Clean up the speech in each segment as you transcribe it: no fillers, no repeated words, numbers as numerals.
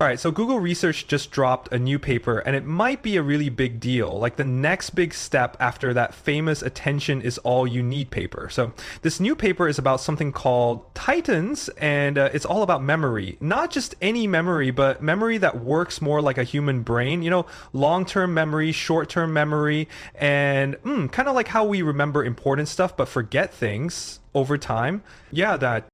All right, so Google Research just dropped a new paper, and it might be a really big deal, like the next big step after that famous attention is all you need paper. So this new paper is about something called TITANS, and it's all about memory. Not just any memory, but memory that works more like a human brain, long-term memory, short-term memory, and kind of like how we remember important stuff but forget things over time. Yeah, that.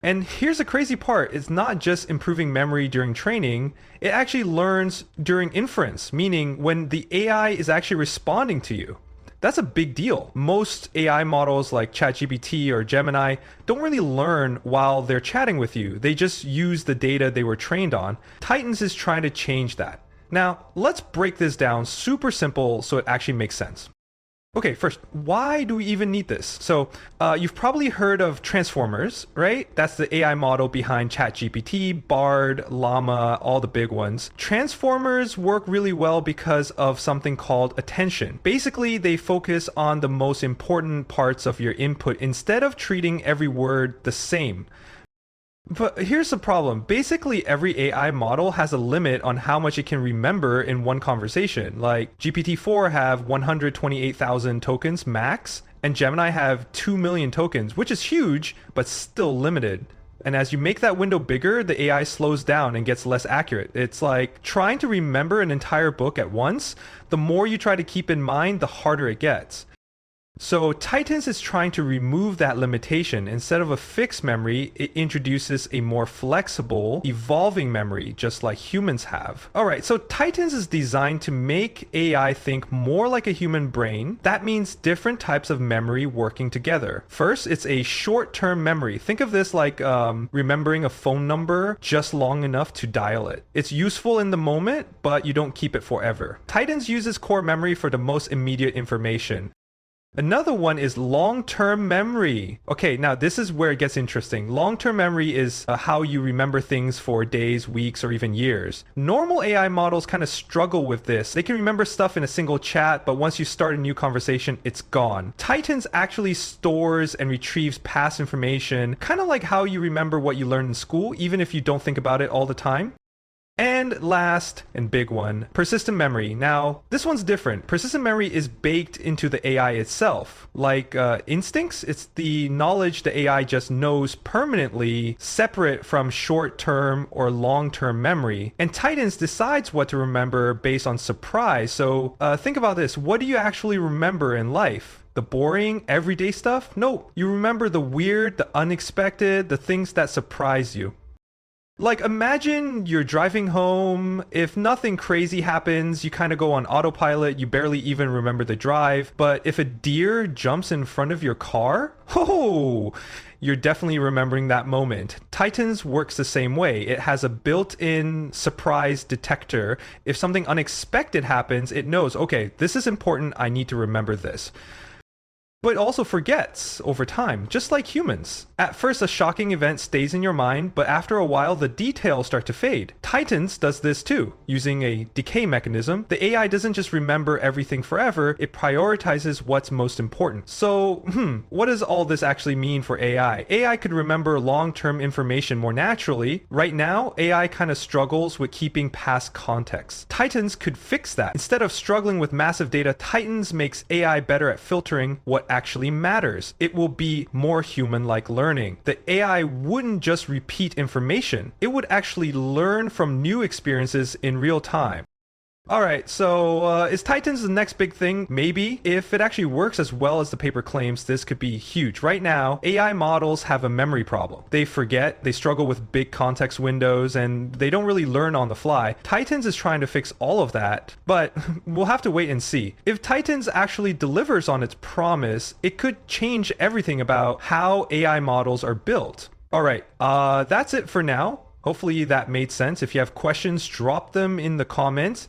And here's the crazy part, it's not just improving memory during training, it actually learns during inference, meaning when the AI is actually responding to you. That's a big deal. Most AI models like ChatGPT or Gemini don't really learn while they're chatting with you. They just use the data they were trained on. Titans is trying to change that. Now, let's break this down super simple so it actually makes sense. Okay, first, why do we even need this? So, you've probably heard of transformers, right? That's the AI model behind ChatGPT, Bard, Llama, all the big ones. Transformers work really well because of something called attention. Basically, they focus on the most important parts of your input instead of treating every word the same. But here's the problem. Basically, every AI model has a limit on how much it can remember in one conversation. Like GPT-4 have 128,000 tokens max, and Gemini have 2 million tokens, which is huge, but still limited. And as you make that window bigger, the AI slows down and gets less accurate. It's like trying to remember an entire book at once. The more you try to keep in mind, the harder it gets. So Titans is trying to remove that limitation. Instead of a fixed memory, it introduces a more flexible, evolving memory, just like humans have. All right, so Titans is designed to make AI think more like a human brain. That means different types of memory working together. First, it's a short-term memory. Think of this like remembering a phone number just long enough to dial it. It's useful in the moment, but you don't keep it forever. Titans uses core memory for the most immediate information. Another one is long-term memory. Okay, now this is where it gets interesting. Long-term memory is how you remember things for days, weeks, or even years. Normal AI models kind of struggle with this. They can remember stuff in a single chat, but once you start a new conversation, it's gone. Titans actually stores and retrieves past information, kind of like how you remember what you learned in school, even if you don't think about it all the time. And last, and big one, persistent memory. Now, this one's different. Persistent memory is baked into the AI itself. Like instincts, it's the knowledge the AI just knows permanently, separate from short-term or long-term memory. And Titans decides what to remember based on surprise. So think about this. What do you actually remember in life? The boring, everyday stuff? No, you remember the weird, the unexpected, the things that surprise you. Like, imagine you're driving home. If nothing crazy happens, you kind of go on autopilot. You barely even remember the drive. But if a deer jumps in front of your car, oh, you're definitely remembering that moment. Titans works the same way. It has a built-in surprise detector. If something unexpected happens, it knows, okay, this is important. I need to remember this. But it also forgets over time, just like humans. At first, a shocking event stays in your mind, but after a while, the details start to fade. Titans does this too, using a decay mechanism. The AI doesn't just remember everything forever, it prioritizes what's most important. So, what does all this actually mean for AI? AI could remember long-term information more naturally. Right now, AI kind of struggles with keeping past context. Titans could fix that. Instead of struggling with massive data, Titans makes AI better at filtering what actually matters. It will be more human-like learning. The AI wouldn't just repeat information. It would actually learn from new experiences in real time. Alright, so is Titans the next big thing? Maybe. If it actually works as well as the paper claims, this could be huge. Right now, AI models have a memory problem. They forget, they struggle with big context windows, and they don't really learn on the fly. Titans is trying to fix all of that, but we'll have to wait and see. If Titans actually delivers on its promise, it could change everything about how AI models are built. Alright, that's it for now. Hopefully that made sense. If you have questions, drop them in the comments.